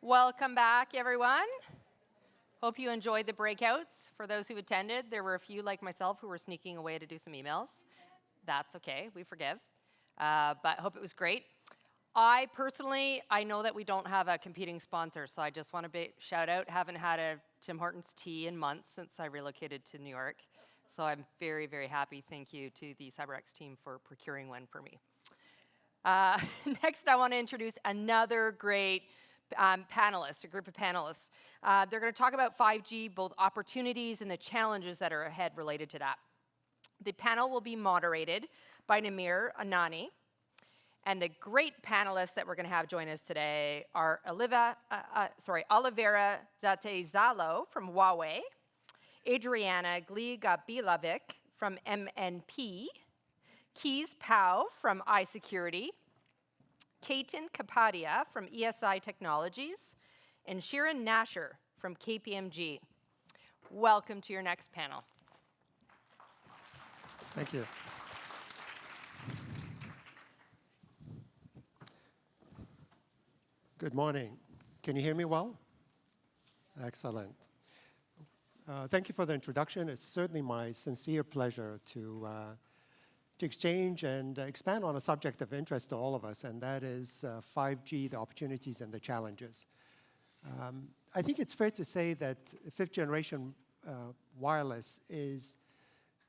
Welcome back, everyone. Hope you enjoyed the breakouts. For those who attended, there were a few like myself who were sneaking away to do some emails. That's okay, we forgive. But hope it was great. I know that we don't have a competing sponsor, so I just want to shout out, haven't had a Tim Hortons tea in months since I relocated to New York. So I'm very, very happy. Thank you to the CyberX team for procuring one for me. Next, I want to introduce another great panelists, a group of panelists. They're going to talk about 5G, both opportunities and the challenges that are ahead related to that. The panel will be moderated by Namir Anani. And the great panelists that we're going to have join us today are Olivera Zatezalo from Huawei, Adriana Gliga-Belavic from MNP, Kees Pouw from iSecurity, Ketan Kapadia from MNP Technologies, and Shirin Nasher from KPMG. Welcome to your next panel. Thank you. Good morning. Can you hear me well? Excellent. Thank you for the introduction. It's certainly my sincere pleasure to exchange and expand on a subject of interest to all of us, and that is 5G, the opportunities and the challenges. I think it's fair to say that fifth generation wireless is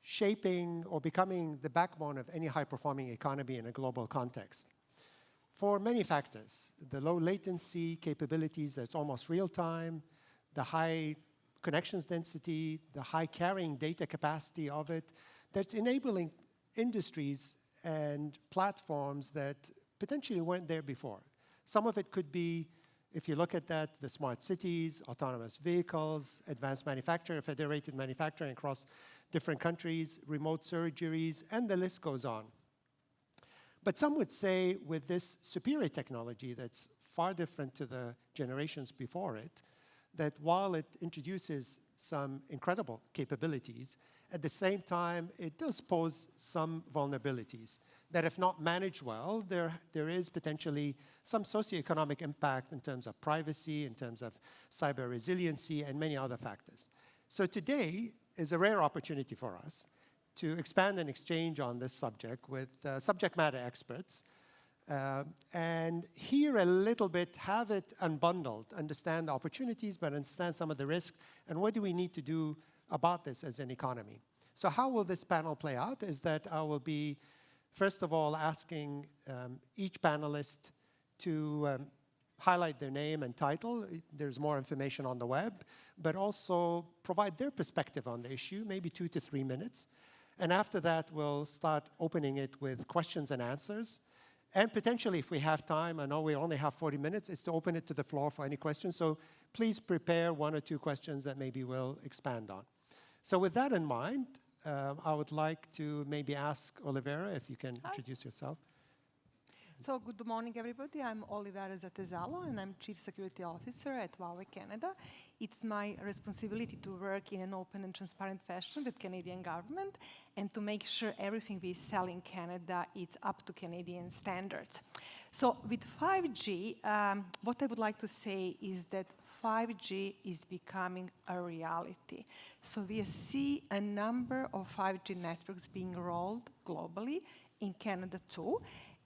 shaping or becoming the backbone of any high-performing economy in a global context. For many factors, the low latency capabilities that's almost real-time, the high connections density, the high carrying data capacity of it, that's enabling industries and platforms that potentially weren't there before. Some of it could be, if you look at that, the smart cities, autonomous vehicles, advanced manufacturing, federated manufacturing across different countries, remote surgeries, and the list goes on. But some would say with this superior technology that's far different to the generations before it, that while it introduces some incredible capabilities, at the same time, it does pose some vulnerabilities that if not managed well, there is potentially some socioeconomic impact in terms of privacy, in terms of cyber resiliency, and many other factors. So today is a rare opportunity for us to expand and exchange on this subject with subject matter experts and hear a little bit, have it unbundled, understand the opportunities, but understand some of the risks, and what do we need to do about this as an economy. So how will this panel play out is that I will be, first of all, asking each panelist to highlight their name and title. There's more information on the web, but also provide their perspective on the issue, maybe 2 to 3 minutes. And after that, we'll start opening it with questions and answers. And potentially, if we have time, I know we only have 40 minutes, is to open it to the floor for any questions. So please prepare 1 or 2 questions that maybe we'll expand on. So with that in mind, I would like to maybe ask Olivera if you can introduce yourself. So good morning, everybody. I'm Olivera Zatezalo, and I'm Chief Security Officer at Huawei Canada. It's my responsibility to work in an open and transparent fashion with Canadian government and to make sure everything we sell in Canada is up to Canadian standards. So with 5G, what I would like to say is that 5G is becoming a reality. So we see a number of 5G networks being rolled globally, in Canada too.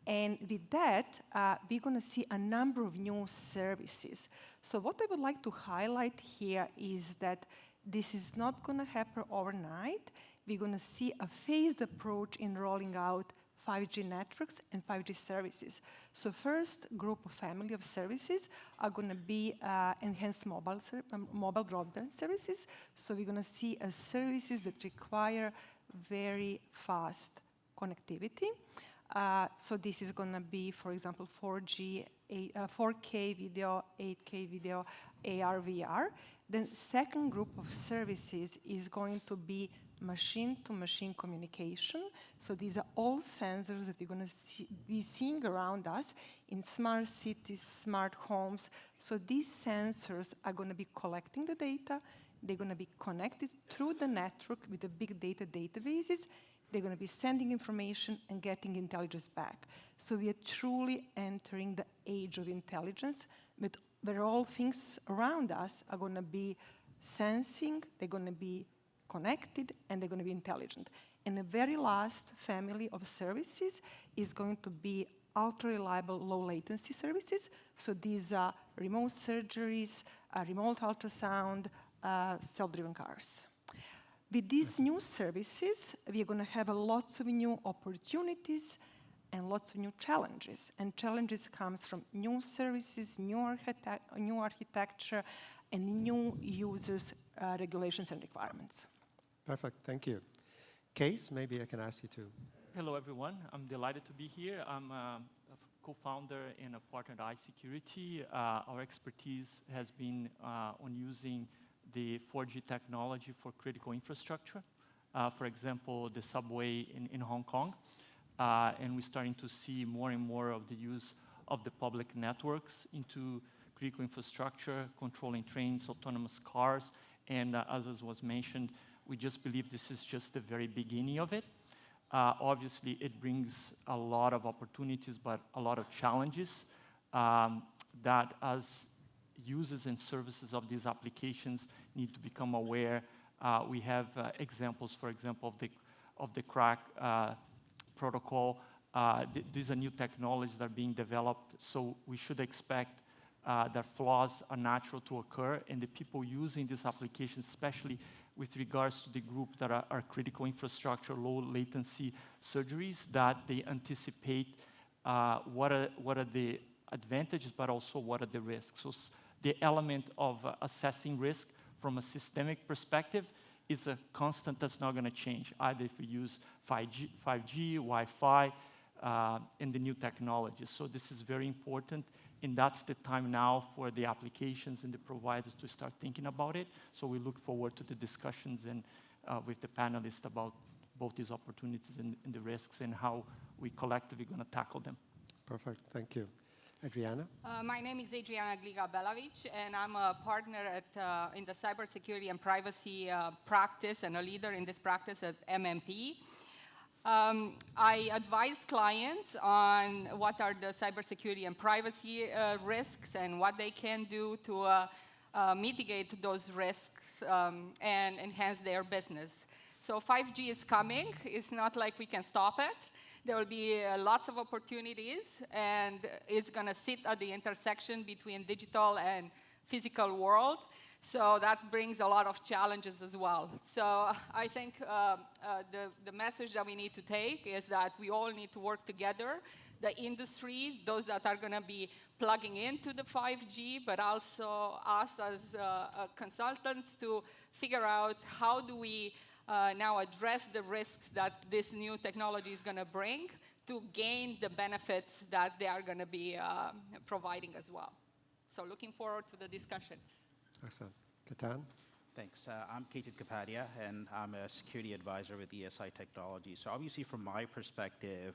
And with that, we're going to see a number of new services. So what I would like to highlight here is that this is not going to happen overnight. We're going to see a phased approach in rolling out 5G networks and 5G services. So first group of family of services are going to be enhanced mobile broadband services. So we're going to see services that require very fast connectivity. So this is going to be, for example, 4K video, 8K video, AR, VR. Then second group of services is going to be machine-to-machine communication. So these are all sensors that we're going to be seeing around us in smart cities, smart homes. So these sensors are going to be collecting the data. They're going to be connected through the network with the big data databases. they're going to be sending information and getting intelligence back. So we are truly entering the age of intelligence, but where all things around us are going to be sensing, they're going to be connected, and they're going to be intelligent. And the very last family of services is going to be ultra-reliable, low-latency services. So these are remote surgeries, remote ultrasound, self-driven cars. With these new services, we are going to have lots of new opportunities and lots of new challenges. And challenges comes from new services, new architecture, and new users, regulations and requirements. Perfect, thank you. Kees, maybe I can ask you to. Hello, everyone. I'm delighted to be here. I'm a co-founder and a partner at iSecurity. Our expertise has been on using the 4G technology for critical infrastructure. For example, the subway in Hong Kong. And we're starting to see more and more of the use of the public networks into critical infrastructure, controlling trains, autonomous cars. And as was mentioned, we just believe this is just the very beginning of it. Obviously, it brings a lot of opportunities, but a lot of challenges that as users and services of these applications need to become aware. We have examples, for example, of the crack protocol. These are new technologies that are being developed, so we should expect that flaws are natural to occur, and the people using these applications, especially with regards to the group that are critical infrastructure, low latency surgeries, that they anticipate what are the advantages, but also what are the risks. So the element of assessing risk from a systemic perspective is a constant that's not going to change, either if we use 5G, Wi-Fi, and the new technologies. So this is very important, and that's the time now for the applications and the providers to start thinking about it. So we look forward to the discussions and with the panelists about both these opportunities and the risks and how we collectively going to tackle them. Perfect, thank you. Adriana? My name is Adriana Gliga-Belavic, and I'm a partner in the cybersecurity and privacy practice and a leader in this practice at MNP. I advise clients on what are the cybersecurity and privacy risks and what they can do to mitigate those risks and enhance their business. So 5G is coming. It's not like we can stop it. There will be lots of opportunities, and it's going to sit at the intersection between digital and physical world. So that brings a lot of challenges as well. So I think the message that we need to take is that we all need to work together, the industry, those that are going to be plugging into the 5G, but also us as consultants to figure out how do we now address the risks that this new technology is going to bring to gain the benefits that they are going to be providing as well. So looking forward to the discussion. Excellent. Ketan? Thanks. I'm Ketan Kapadia, and I'm a security advisor with ESI Technologies. So obviously, from my perspective,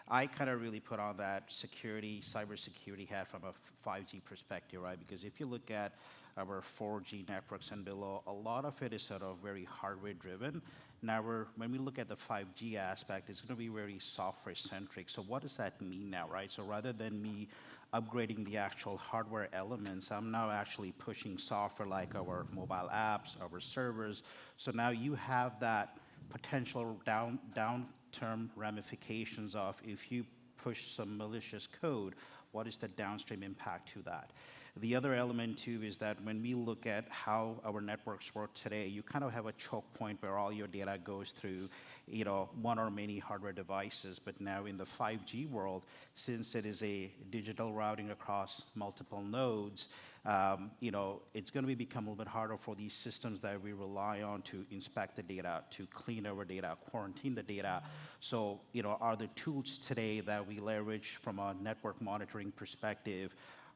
I kind of really put on that cybersecurity hat from a 5G perspective, right? Because if you look at our 4G networks and below, a lot of it is sort of very hardware-driven. Now, when we look at the 5G aspect, it's going to be very software-centric. So what does that mean now, right? So rather than me upgrading the actual hardware elements, I'm now actually pushing software like our mobile apps, our servers. So now you have that potential down-term ramifications of if you push some malicious code, what is the downstream impact to that? The other element too is that when we look at how our networks work today, you kind of have a choke point where all your data goes through, one or many hardware devices. But now in the 5G world, since it is a digital routing across multiple nodes, it's going to become a little bit harder for these systems that we rely on to inspect the data, to clean our data, quarantine the data. So, are the tools today that we leverage from a network monitoring perspective,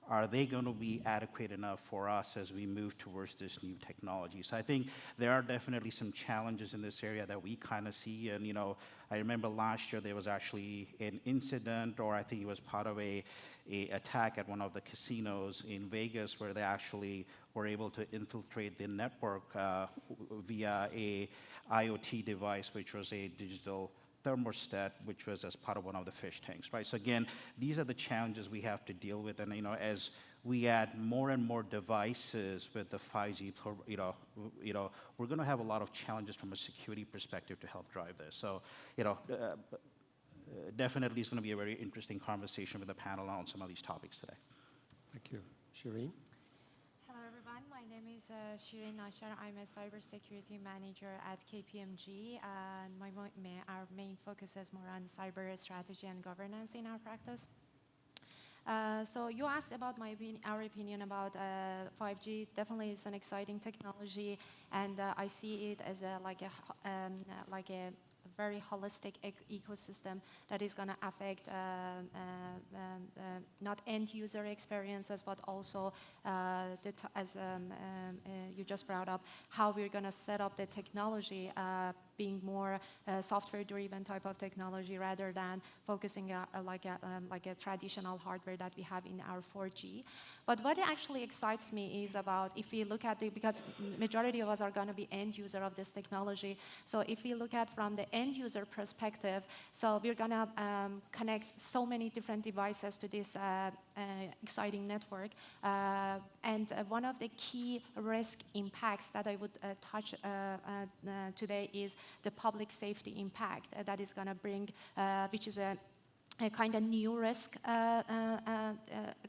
are they going to be adequate enough for us as we move towards this new technology? So I think there are definitely some challenges in this area that we kind of see. And, I remember last year there was actually an incident, or I think it was part of a attack at one of the casinos in Vegas where they actually were able to infiltrate the network via a IoT device, which was a digital thermostat, which was as part of one of the fish tanks, right? So again, these are the challenges we have to deal with, and as we add more and more devices with the 5G, we're going to have a lot of challenges from a security perspective to help drive this. So, definitely it's going to be a very interesting conversation with the panel on some of these topics today. Thank you. Shirin? Hello, everyone. My name is Shirin Nasher. I'm a cybersecurity manager at KPMG, and our main focus is more on cyber strategy and governance in our practice. So you asked about our opinion about 5G. Definitely, it's an exciting technology, and I see it as like a very holistic ecosystem that is going to affect not end user experiences, but also as you just brought up, how we're going to set up the technology, being more software-driven type of technology rather than focusing like a traditional hardware that we have in our 4G. But what actually excites me is about if we look at because majority of us are going to be end user of this technology. So if we look at from the end user perspective, so we're going to connect so many different devices to this exciting network. And one of the key risk impacts that I would touch today is the public safety impact that is going to bring, which is a kind of new risk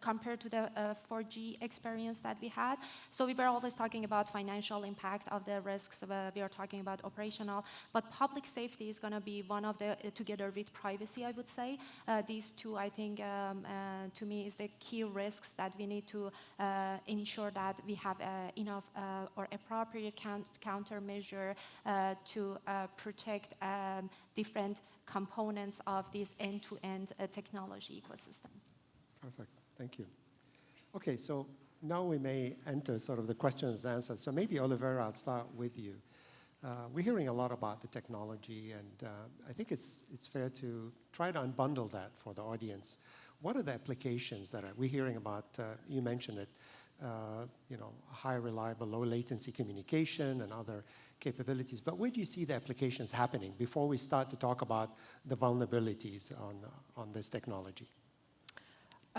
compared to the 4G experience that we had. So we were always talking about financial impact of the risks. We are talking about operational, but public safety is going to be one of the, together with privacy, I would say. These two, I think, to me, is the key risks that we need to ensure that we have enough or appropriate countermeasure to protect different components of this end-to-end technology ecosystem. Perfect. Thank you. Okay, so now we may enter sort of the questions and answers. So maybe, Olivera, I'll start with you. We're hearing a lot about the technology, and I think it's fair to try to unbundle that for the audience. What are the applications that we're hearing about? You mentioned it, high reliable, low latency communication and other capabilities. But where do you see the applications happening before we start to talk about the vulnerabilities on this technology?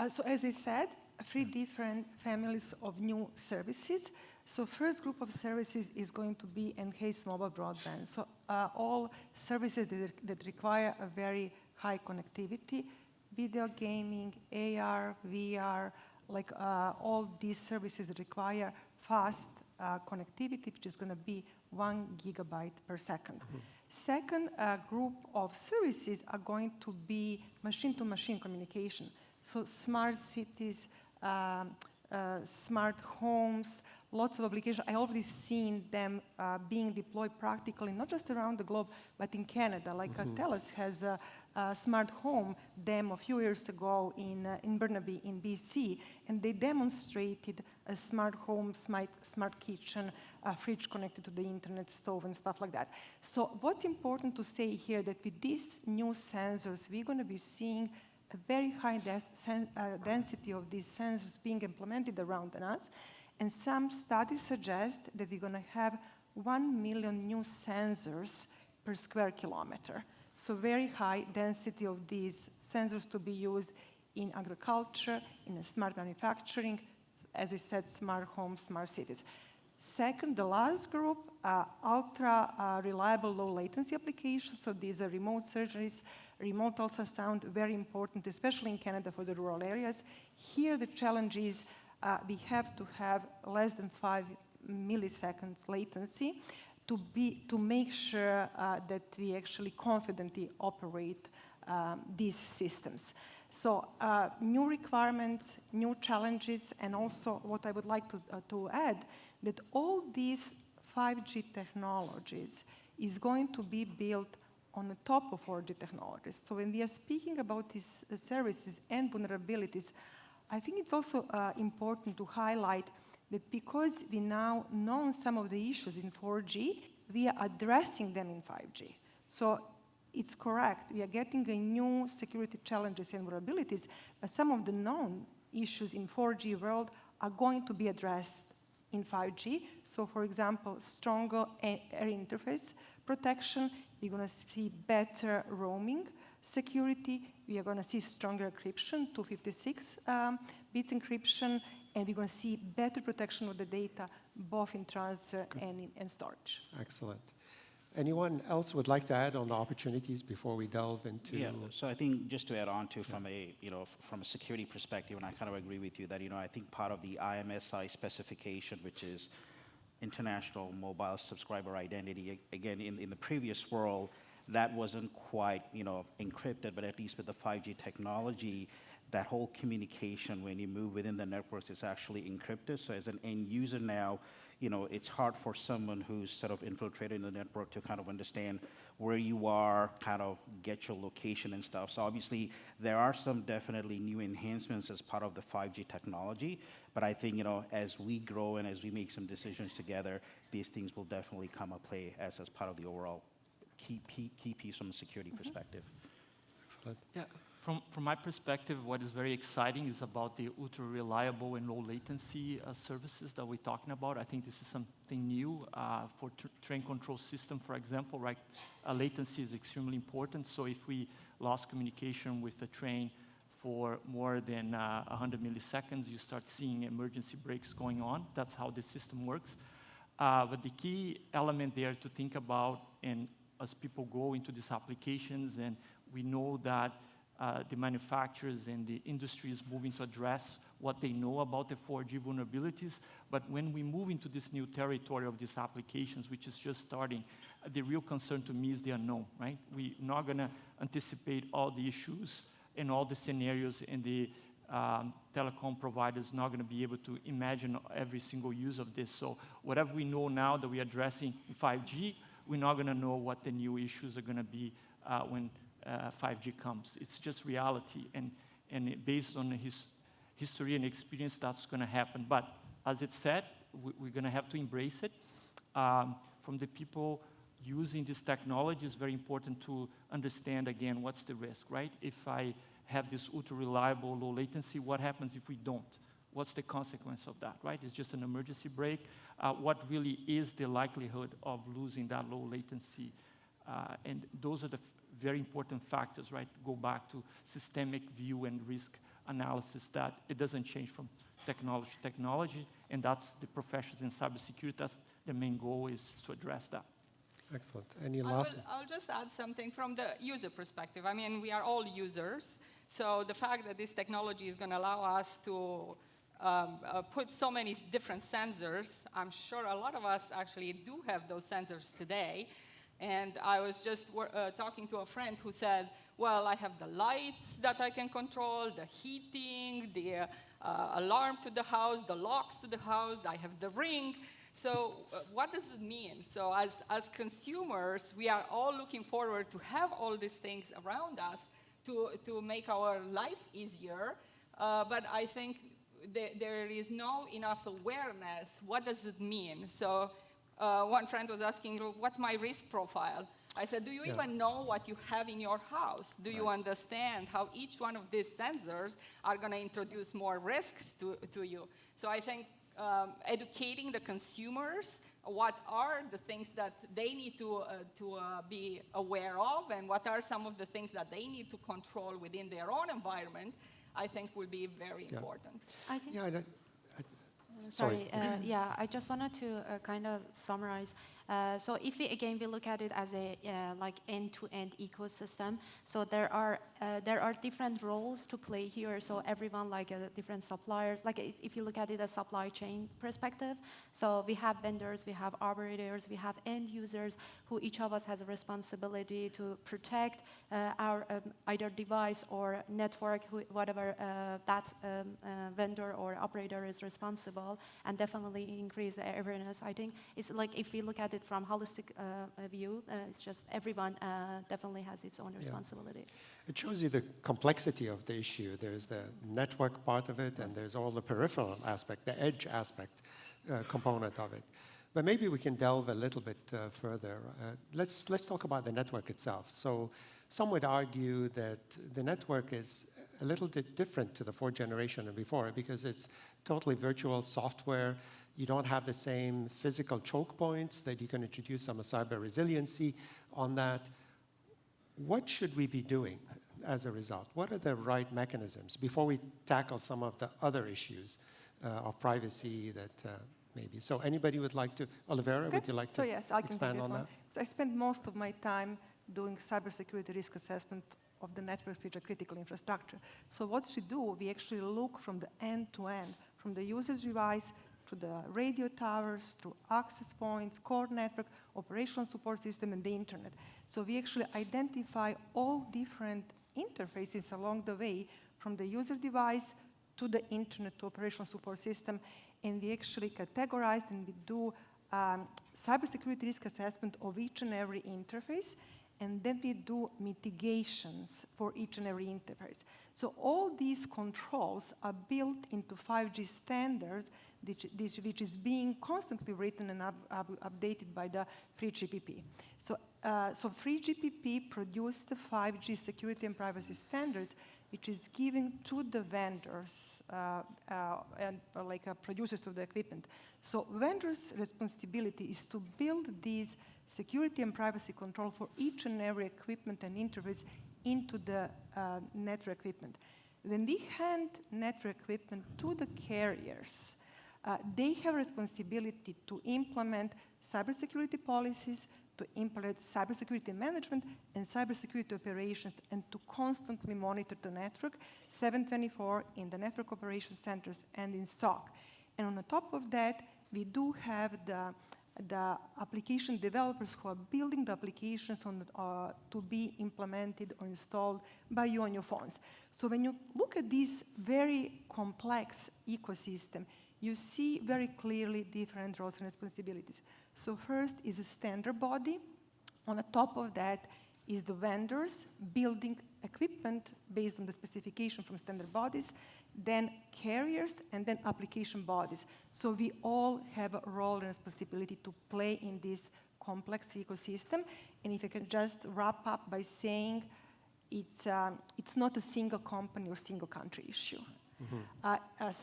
So as I said, 3 different families of new services. So first group of services is going to be enhanced mobile broadband. So all services that require a very high connectivity, video gaming, AR, VR, like all these services that require fast connectivity, which is going to be 1 gigabyte per second. Mm-hmm. Second group of services are going to be machine-to-machine communication. So smart cities, smart homes, lots of applications. I already seen them being deployed practically, not just around the globe, but in Canada. Like TELUS has a smart home demo a few years ago in Burnaby, in BC, and they demonstrated a smart home, smart kitchen, a fridge connected to the internet, stove, and stuff like that. So what's important to say here that with these new sensors, we're going to be seeing a very high density of these sensors being implemented around us. And some studies suggest that we're going to have 1 million new sensors per square kilometer. So very high density of these sensors to be used in agriculture, in smart manufacturing, as I said, smart homes, smart cities. Second, the last group, ultra reliable low latency applications. So these are remote surgeries, remote ultrasound, very important, especially in Canada for the rural areas. Here the challenge is we have to have less than 5 milliseconds latency to make sure that we actually confidently operate these systems. So new requirements, new challenges, and also what I would like to add, that all these 5G technologies is going to be built on the top of 4G technologies. So when we are speaking about these services and vulnerabilities, I think it's also important to highlight that because we now know some of the issues in 4G, we are addressing them in 5G. So it's correct, we are getting a new security challenges and vulnerabilities, but some of the known issues in 4G world are going to be addressed in 5G. So for example, stronger air interface protection, we're going to see better roaming security, we are going to see stronger encryption, 256 bits encryption, and we're going to see better protection of the data, both in transfer and in storage. Excellent. Anyone else would like to add on the opportunities before we delve into? Yeah, so I think just to add on to from from a security perspective, and I kind of agree with you that, I think part of the IMSI specification, which is International Mobile Subscriber Identity, again, in the previous world, that wasn't quite, encrypted, but at least with the 5G technology, that whole communication when you move within the networks is actually encrypted. So as an end user now, it's hard for someone who's sort of infiltrated in the network to kind of understand where you are, kind of get your location and stuff. So obviously, there are some definitely new enhancements as part of the 5G technology. But I think, as we grow and as we make some decisions together, these things will definitely come to play as part of the overall key piece from a security perspective. Excellent. Yeah, from my perspective, what is very exciting is about the ultra-reliable and low-latency services that we're talking about. I think this is something new for train control system, for example, right? Latency is extremely important, so if we lost communication with the train for more than 100 milliseconds, you start seeing emergency brakes going on. That's how the system works. But the key element there to think about, and as people go into these applications, and we know that the manufacturers and the industry is moving to address what they know about the 4G vulnerabilities. But when we move into this new territory of these applications, which is just starting, the real concern to me is the unknown, right? We're not going to anticipate all the issues and all the scenarios, and the telecom providers not going to be able to imagine every single use of this. So whatever we know now that we're addressing in 5G, we're not going to know what the new issues are going to be when 5G comes. It's just reality, and based on his history and experience, that's going to happen. But as it said, we're going to have to embrace it. From the people using this technology, it's very important to understand, again, what's the risk, right? If I have this ultra-reliable, low latency, what happens if we don't? What's the consequence of that, right? It's just an emergency brake. What really is the likelihood of losing that low latency? And those are the very important factors, right? Go back to systemic view and risk analysis, that it doesn't change from technology to technology, and that's the professions in cybersecurity. That's the main goal, is to address that. Excellent. Any last? I'll just add something from the user perspective. I mean, we are all users, so the fact that this technology is going to allow us to put so many different sensors, I'm sure a lot of us actually do have those sensors today. And I was just talking to a friend who said, well, I have the lights that I can control, the heating, the alarm to the house, the locks to the house, I have the ring. So what does it mean? So as consumers, we are all looking forward to have all these things around us to make our life easier. But I think there is no enough awareness. What does it mean? So one friend was asking, what's my risk profile? I said, do you even know what you have in your house? Do you understand how each one of these sensors are going to introduce more risks to you? So I think educating the consumers, what are the things that they need to be aware of, and what are some of the things that they need to control within their own environment, I think will be very important. I think. Yeah. Sorry. I just wanted to kind of summarize. So if we look at it as a like end-to-end ecosystem, so there are different roles to play here. So everyone, like different suppliers, like if you look at it as supply chain perspective, so we have vendors, we have operators, we have end users, who each of us has a responsibility to protect our either device or network, whatever that vendor or operator is responsible, and definitely increase the awareness. I think it's like if we look at it from holistic view, it's just everyone definitely has its own responsibility. It shows you the complexity of the issue. There's the network part of it, and there's all the peripheral aspect, the edge aspect component of it. But maybe we can delve a little bit further. Let's talk about the network itself. So some would argue that the network is a little bit different to the fourth generation and before because it's totally virtual software. You don't have the same physical choke points that you can introduce some cyber resiliency on that. What should we be doing as a result? What are the right mechanisms before we tackle some of the other issues of privacy that maybe? So anybody would like to, Olivera, would you like to yes, I can expand take on that? So I spend most of my time doing cybersecurity risk assessment of the networks which are critical infrastructure. So what we do, we actually look from the end to end, from the user device to the radio towers, to access points, core network, operational support system, and the internet. So we actually identify all different interfaces along the way, from the user device to the internet to operational support system, and we actually categorize and we do cybersecurity risk assessment of each and every interface, and then we do mitigations for each and every interface. So all these controls are built into 5G standards, which is being constantly written and updated by the 3GPP. So 3GPP produced the 5G security and privacy standards, which is given to the vendors and producers of the equipment. So vendors' responsibility is to build these security and privacy control for each and every equipment and interface into the network equipment. When we hand network equipment to the carriers, they have responsibility to implement cybersecurity policies, to implement cybersecurity management and cybersecurity operations, and to constantly monitor the network 7/24 in the network operations centers and in SOC. And on the top of that, we do have the application developers who are building the applications to be implemented or installed by you on your phones. So when you look at this very complex ecosystem, you see very clearly different roles and responsibilities. So first is a standard body. On the top of that is the vendors building equipment based on the specification from standard bodies, then carriers, and then application bodies. So we all have a role and responsibility to play in this complex ecosystem. And if I can just wrap up by saying it's not a single company or single country issue.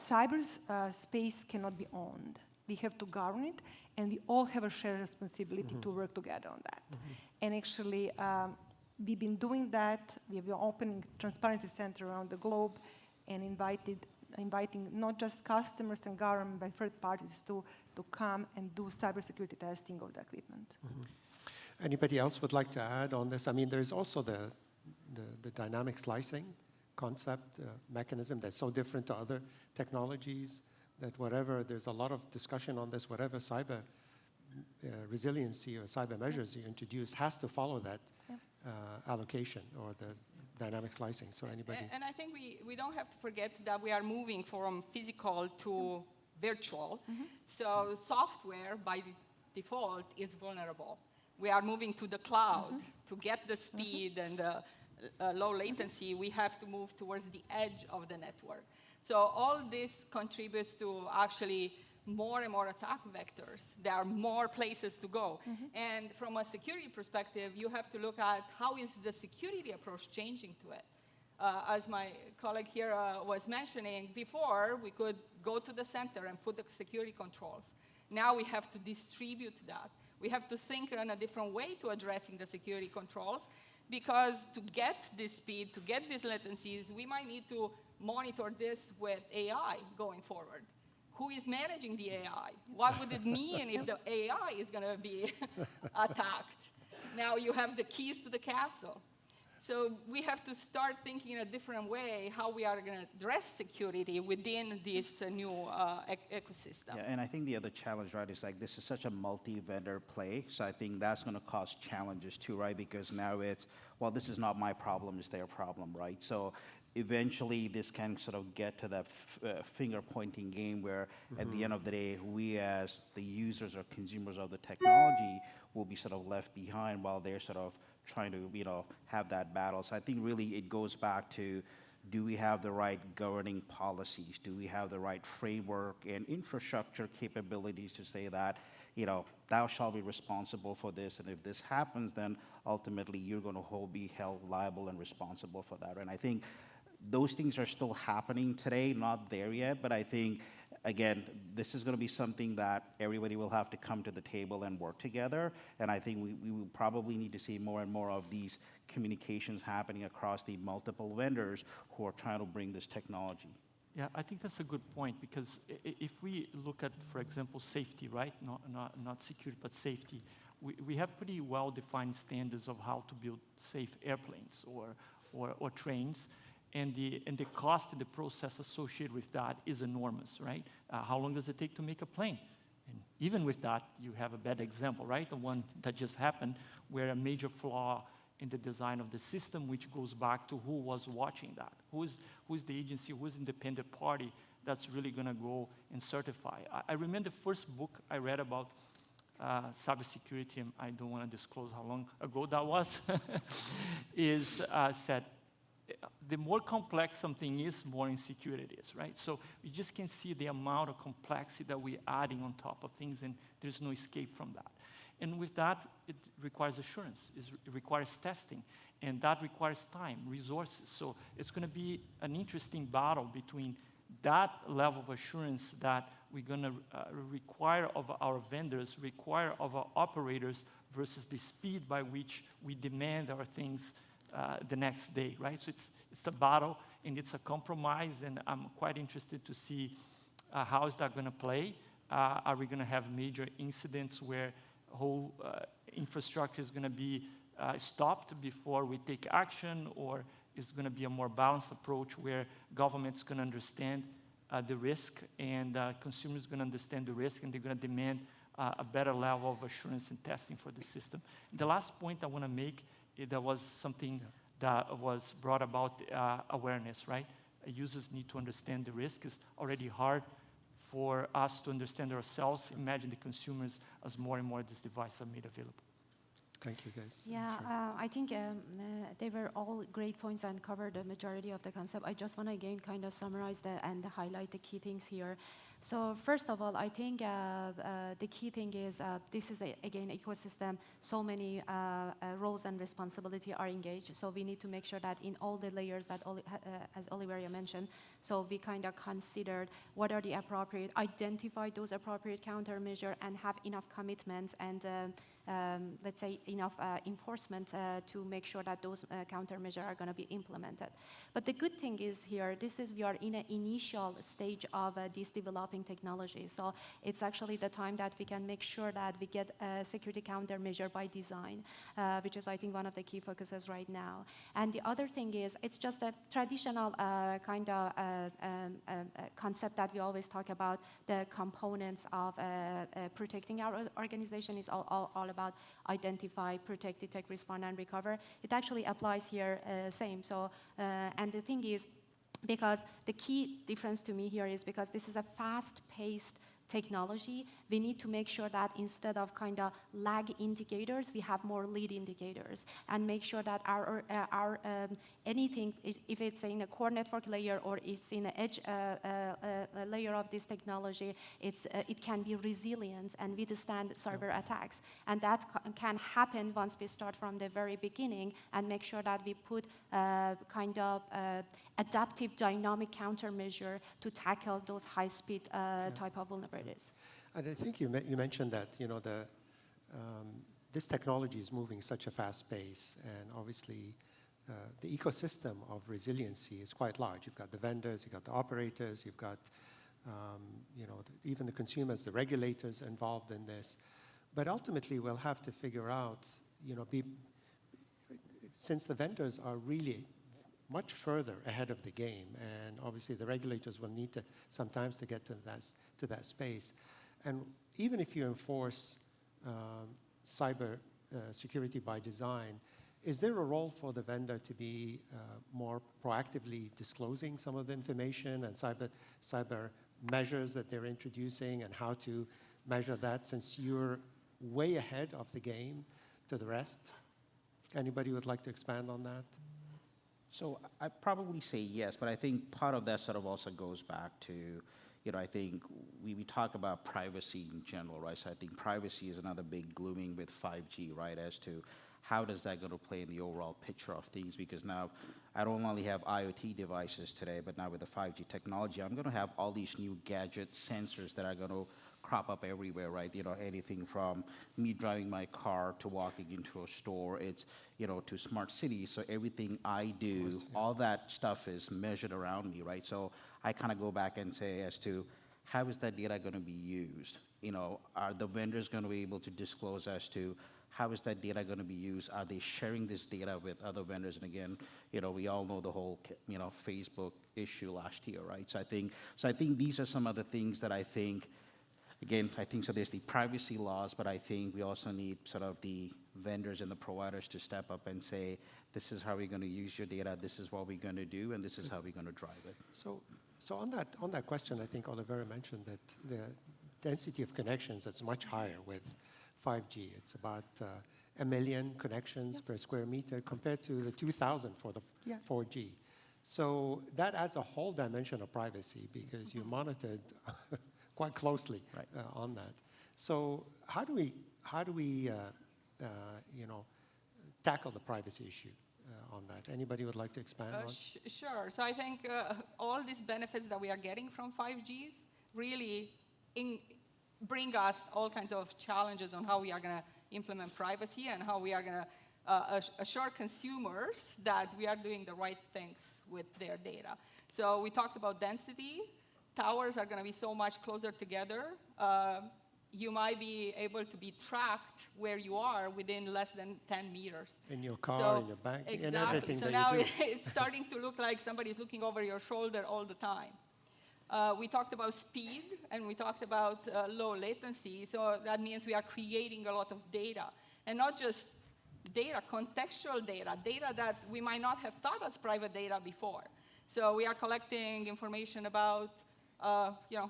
Cyberspace cannot be owned. We have to govern it, and we all have a shared responsibility to work together on that. And actually, we've been doing that. We have been opening transparency center around the globe and inviting not just customers and government, but third parties to come and do cybersecurity testing of the equipment. Anybody else would like to add on this? I mean, there's also the dynamic slicing concept, mechanism that's so different to other technologies that there's a lot of discussion on this, whatever cyber resiliency or cyber measures you introduce has to follow that allocation or the dynamic slicing. So anybody? And I think we don't have to forget that we are moving from physical to virtual. So software by default is vulnerable. We are moving to the cloud. To get the speed and the low latency, we have to move towards the edge of the network. So all this contributes to actually more and more attack vectors. There are more places to go. And from a security perspective, you have to look at how is the security approach changing to it. As my colleague here was mentioning, before we could go to the center and put the security controls. Now we have to distribute that. We have to think in a different way to addressing the security controls, because to get this speed, to get these latencies, we might need to monitor this with AI going forward. Who is managing the AI? What would it mean if the AI is going to be attacked? Now you have the keys to the castle. So we have to start thinking in a different way how we are going to address security within this new ecosystem. Yeah, and I think the other challenge, right, is like this is such a multi-vendor play. So I think that's going to cause challenges too, right? Because now it's, well, this is not my problem, it's their problem, right? So eventually this can sort of get to that finger-pointing game where at the end of the day, we as the users or consumers of the technology will be sort of left behind while they're sort of trying to, have that battle. So I think really it goes back to do we have the right governing policies? Do we have the right framework and infrastructure capabilities to say that, thou shalt be responsible for this, and if this happens, then ultimately you're going to be held liable and responsible for that. And I think those things are still happening today, not there yet, but I think, again, this is going to be something that everybody will have to come to the table and work together, and I think we will probably need to see more and more of these communications happening across the multiple vendors who are trying to bring this technology. Yeah, I think that's a good point, because if we look at, for example, safety, right? Not security, but safety. We have pretty well-defined standards of how to build safe airplanes or trains, and the cost and the process associated with that is enormous, right? How long does it take to make a plane? And even with that, you have a bad example, right? The one that just happened, where a major flaw in the design of the system, which goes back to who was watching that. Who's the agency, who's the independent party that's really going to go and certify? I remember the first book I read about cybersecurity, and I don't want to disclose how long ago that was, said, the more complex something is, more insecure it is, right? So you just can see the amount of complexity that we're adding on top of things, and there's no escape from that. And with that, it requires assurance, it requires testing, and that requires time, resources. So it's going to be an interesting battle between that level of assurance that we're going to require of our vendors, require of our operators, versus the speed by which we demand our things the next day, right? So it's a battle, and it's a compromise, and I'm quite interested to see how is that going to play. Are we going to have major incidents where whole infrastructure is going to be stopped before we take action, or is going to be a more balanced approach where government's going to understand the risk, and consumers going to understand the risk, and they're going to demand a better level of assurance and testing for the system. The last point I want to make, that was something that was brought about awareness, right? Users need to understand the risk. It's already hard for us to understand ourselves. Imagine the consumers as more and more these devices are made available. Thank you, guys. Yeah, Sure. I think they were all great points and covered the majority of the concept. I just want to again kind of summarize and highlight the key things here. So first of all, I think the key thing is this is, again, ecosystem. So many roles and responsibility are engaged. So we need to make sure that in all the layers that, as Olivera mentioned, so we kind of considered what are the appropriate, identify those appropriate countermeasures, and have enough commitments and let's say enough enforcement to make sure that those countermeasures are going to be implemented. But the good thing is here, we are in an initial stage of this developing technology. So it's actually the time that we can make sure that we get a security countermeasure by design, which is, I think, one of the key focuses right now. And the other thing is, it's just a traditional kind of concept that we always talk about. The components of protecting our organization is all about identify, protect, detect, respond, and recover. It actually applies here same. So, and the thing is, because the key difference to me here is because this is a fast-paced technology, we need to make sure that instead of kind of lag indicators, we have more lead indicators, and make sure that our anything, if it's in a core network layer or it's in an edge layer of this technology, it can be resilient and withstand cyber attacks. And that can happen once we start from the very beginning and make sure that we put kind of adaptive dynamic countermeasure to tackle those high-speed type of vulnerabilities. And I think you mentioned that this technology is moving such a fast pace, and obviously the ecosystem of resiliency is quite large. You've got the vendors, you've got the operators, you've got even the consumers, the regulators involved in this. But ultimately, we'll have to figure out, since the vendors are really much further ahead of the game, and obviously the regulators will need to sometimes to get to that space. And even if you enforce cyber security by design, is there a role for the vendor to be more proactively disclosing some of the information and cyber measures that they're introducing, and how to measure that, since you're way ahead of the game to the rest? Anybody would like to expand on that? So I'd probably say yes, but I think part of that sort of also goes back to, I think we talk about privacy in general, right? So I think privacy is another big glooming with 5G, right, as to how does that going to play in the overall picture of things? Because now I don't only have IoT devices today, but now with the 5G technology, I'm going to have all these new gadget sensors that are going to crop up everywhere, right? Anything from me driving my car to walking into a store, it's, to smart cities. So everything I do, all that stuff is measured around me, right? So I kind of go back and say as to how is that data going to be used? Are the vendors going to be able to disclose as to how is that data going to be used? Are they sharing this data with other vendors? And again, we all know the whole, Facebook issue last year, right? So I think these are some of the things that I think, again, I think so there's the privacy laws, but I think we also need sort of the vendors and the providers to step up and say, this is how we're going to use your data, this is what we're going to do, and this is how we're going to drive it. So on that question, I think Olivera mentioned that the density of connections is much higher with 5G. It's about 1 million connections per square meter compared to the 2,000 for the 4G. So that adds a whole dimension of privacy because you're monitored quite closely on that. So how do we tackle the privacy issue on that? Anybody would like to expand on? Sure. So I think all these benefits that we are getting from 5G really bring us all kinds of challenges on how we are going to implement privacy and how we are going to assure consumers that we are doing the right things with their data. So we talked about density. Towers are going to be so much closer together. You might be able to be tracked where you are within less than 10 meters. In your car, in your bank, in everything so that now you do. It's starting to look like somebody's looking over your shoulder all the time. We talked about speed, and we talked about low latency. So that means we are creating a lot of data. And not just data, contextual data, data that we might not have thought as private data before. So we are collecting information about,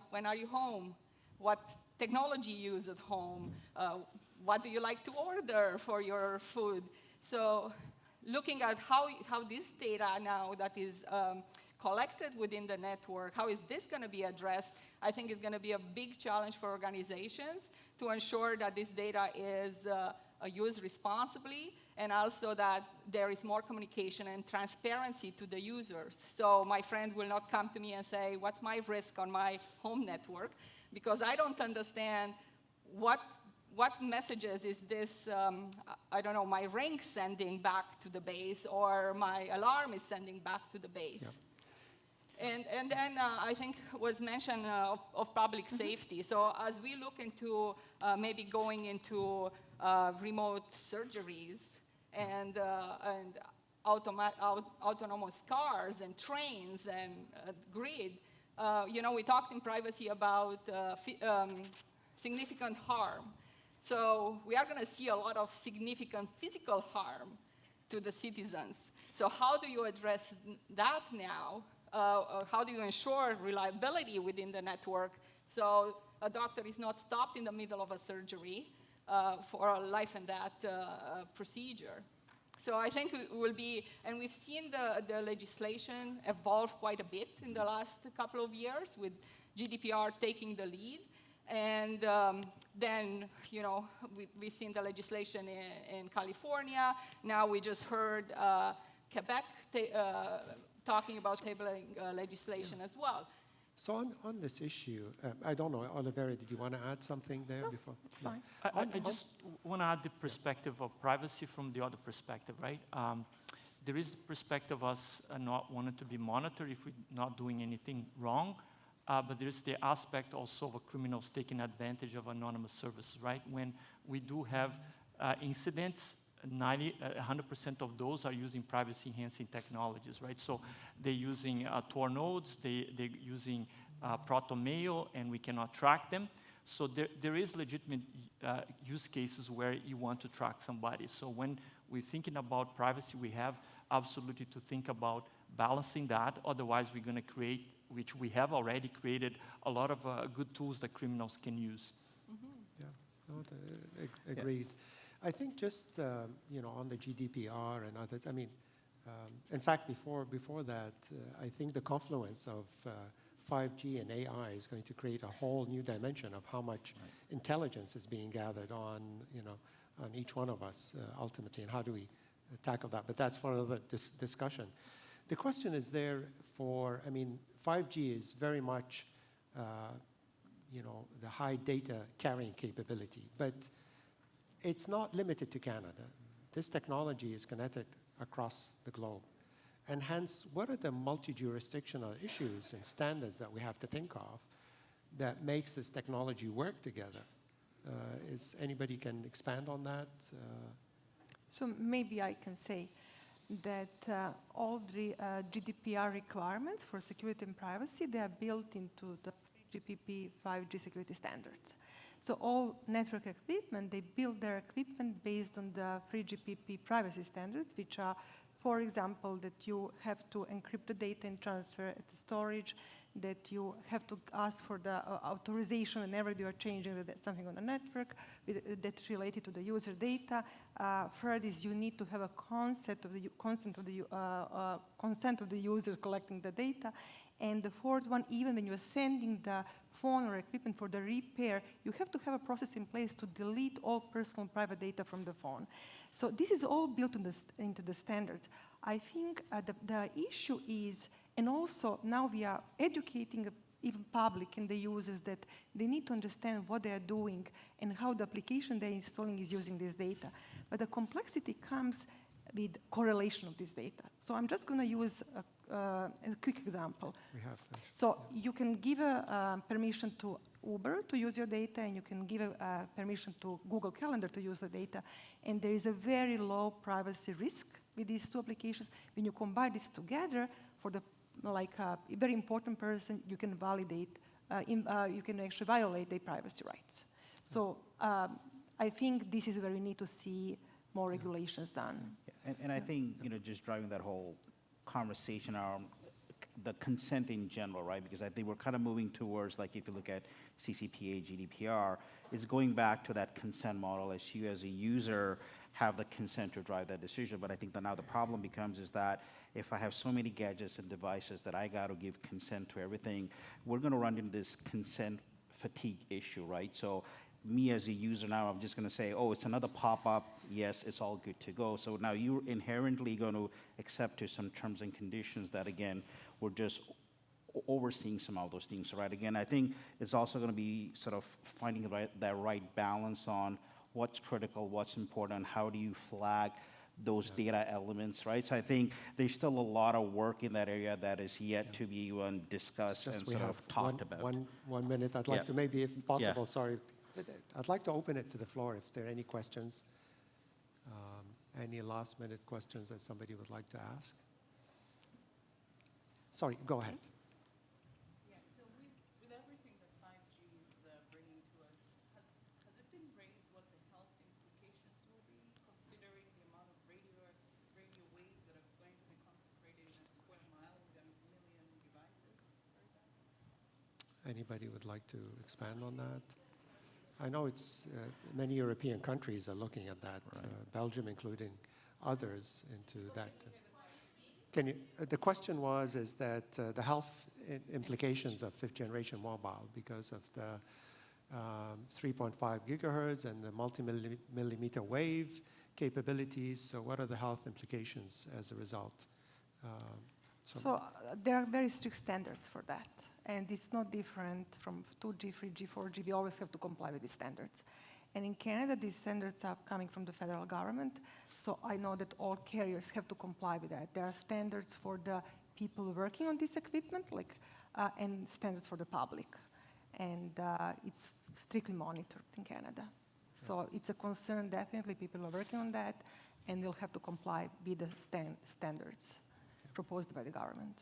when are you home? What technology you use at home? What do you like to order for your food? So looking at how this data now that is collected within the network, how is this going to be addressed, I think is going to be a big challenge for organizations to ensure that this data is used responsibly and also that there is more communication and transparency to the users. So my friend will not come to me and say, what's my risk on my home network? Because I don't understand what messages is this, I don't know, my ring sending back to the base or my alarm is sending back to the base. Yeah. And then I think was mention of public safety. So as we look into maybe going into remote surgeries and autonomous cars and trains and grid, we talked in privacy about significant harm. So we are going to see a lot of significant physical harm to the citizens. So how do you address that now? How do you ensure reliability within the network so a doctor is not stopped in the middle of a surgery for a life and death procedure? So I think it will be, and we've seen the legislation evolve quite a bit in the last couple of years with GDPR taking the lead. And then, we've seen the legislation in California. Now we just heard Quebec talking about tabling legislation as well. So on this issue, I don't know, Olivera, did you want to add something there before? It's fine. I just want to add the perspective of privacy from the other perspective, right? There is the perspective of us not wanting to be monitored if we're not doing anything wrong, but there's the aspect also of criminals taking advantage of anonymous services, right? When we do have incidents, 100% of those are using privacy-enhancing technologies, right? So they're using Tor nodes, they're using proto-mail, and we cannot track them. So there is legitimate use cases where you want to track somebody. So when we're thinking about privacy, we have absolutely to think about balancing that. Otherwise, we're going to create, which we have already created, a lot of good tools that criminals can use. Mm-hmm. Yeah, no, agreed. Yeah. I think just, on the GDPR and others, I mean, In fact, before that, I think the confluence of 5G and AI is going to create a whole new dimension of how much intelligence is being gathered on, on each one of us ultimately, and how do we tackle that? But that's for another discussion. The question is there for, 5G is very much, the high data carrying capability, but it's not limited to Canada. This technology is connected across the globe. And hence, what are the multi-jurisdictional issues and standards that we have to think of that makes this technology work together? Is anybody can expand on that? So maybe I can say that all the GDPR requirements for security and privacy, they are built into the GPP 5G security standards. So all network equipment, they build their equipment based on the 3GPP privacy standards, which are, for example, that you have to encrypt the data and transfer it to storage, that you have to ask for the authorization whenever you are changing something on the network that's related to the user data. Third is you need to have a consent of the user collecting the data. And the fourth one, even when you're sending the phone or equipment for the repair, you have to have a process in place to delete all personal private data from the phone. So this is all built into the standards. I think the issue is, and also now we are educating even public and the users that they need to understand what they are doing and how the application they're installing is using this data. But the complexity comes with correlation of this data. So I'm just going to use a quick example. So you can give a permission to Uber to use your data, and you can give a permission to Google Calendar to use the data. And there is a very low privacy risk with these two applications. When you combine this together, for the a very important person, you can validate, you can actually violate their privacy rights. So I think this is where we need to see more regulations done. And I think, just driving that whole conversation around the consent in general, right? Because I think we're kind of moving towards, like, if you look at CCPA, GDPR, it's going back to that consent model as you as a user have the consent to drive that decision. But I think that now the problem becomes is that if I have so many gadgets and devices that I got to give consent to everything, we're going to run into this consent fatigue issue, right? So me as a user now, I'm just going to say, oh, it's another pop-up. Yes, it's all good to go. So now you're inherently going to accept to some terms and conditions that, again, we're just overseeing some of those things, right? Again, I think it's also going to be sort of finding that right balance on what's critical, what's important, how do you flag those data elements, right? So I think there's still a lot of work in that area that is yet to be discussed and sort of talked about. One minute. I'd like to maybe, if possible, sorry, I'd like to open it to the floor if there are any questions. Any last minute questions that somebody would like to ask? Sorry, go ahead. Yeah, so with everything that 5G is bringing to us, has it been raised what the health implications will be, considering the amount of radio waves that are going to be concentrated in a square mile with a million devices? Anybody would like to expand on that? I know it's many European countries are looking at that, Belgium including others into that. Can you, the question is that the health implications of fifth generation mobile because of the 3.5 gigahertz and the multi-millimeter wave capabilities. So what are the health implications as a result? So there are very strict standards for that. And it's not different from 2G, 3G, 4G. We always have to comply with these standards. And in Canada, these standards are coming from the federal government. So I know that all carriers have to comply with that. There are standards for the people working on this equipment, and standards for the public. And it's strictly monitored in Canada. So it's a concern, definitely. People are working on that, and they'll have to comply with the standards proposed by the government.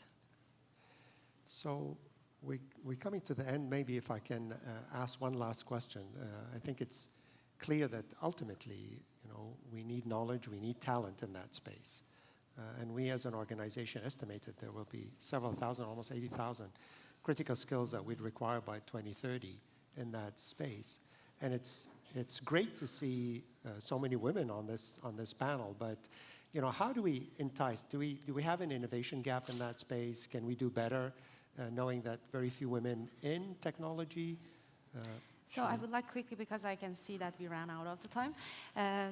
So we're coming to the end. Maybe if I can ask one last question. I think it's clear that ultimately, we need knowledge, we need talent in that space. And we as an organization estimated there will be several thousand, almost 80,000 critical skills that we'd require by 2030 in that space. And it's great to see so many women on this panel, but how do we entice? Do we have an innovation gap in that space? Can we do better, knowing that very few women in technology? So I would like quickly, because I can see that we ran out of the time.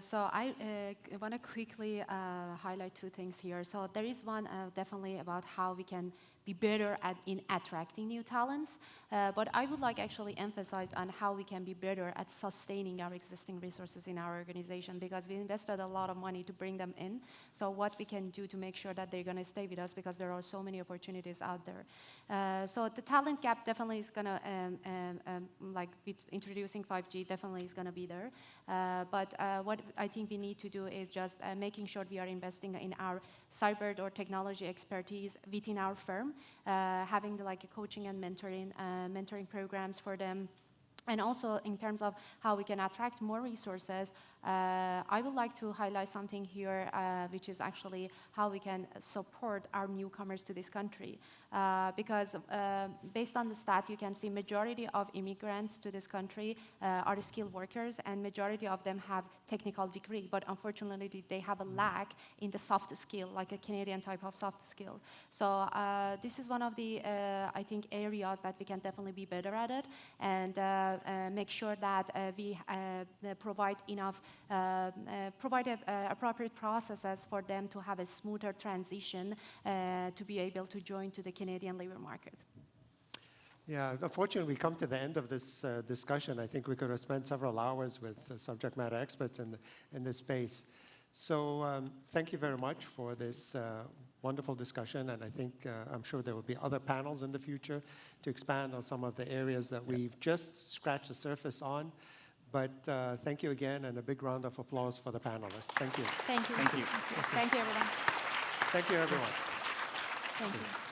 So I want to quickly highlight two things here. So there is one definitely about how we can be better in attracting new talents. But I would like actually emphasize on how we can be better at sustaining our existing resources in our organization, because we invested a lot of money to bring them in. So what we can do to make sure that they're going to stay with us, because there are so many opportunities out there. So the talent gap definitely is going to, like with introducing 5G, definitely is going to be there. But what I think we need to do is just making sure we are investing in our cyber or technology expertise within our firm, having like a coaching and mentoring programs for them. And also in terms of how we can attract more resources, I would like to highlight something here, which is actually how we can support our newcomers to this country. Because based on the stat, you can see majority of immigrants to this country are skilled workers, and majority of them have technical degree, but unfortunately they have a lack in the soft skill, like a Canadian type of soft skill. So this is one of the, I think, areas that we can definitely be better at it, and make sure that we provide enough, appropriate processes for them to have a smoother transition to be able to join to the Canadian labor market. Yeah, unfortunately, we come to the end of this discussion. I think we could have spent several hours with subject matter experts in this space. So thank you very much for this wonderful discussion, and I think I'm sure there will be other panels in the future to expand on some of the areas that we've just scratched the surface on. But thank you again, and a big round of applause for the panelists. Thank you. Thank you. Thank you. Thank you, everyone. Thank you, everyone. Thank you.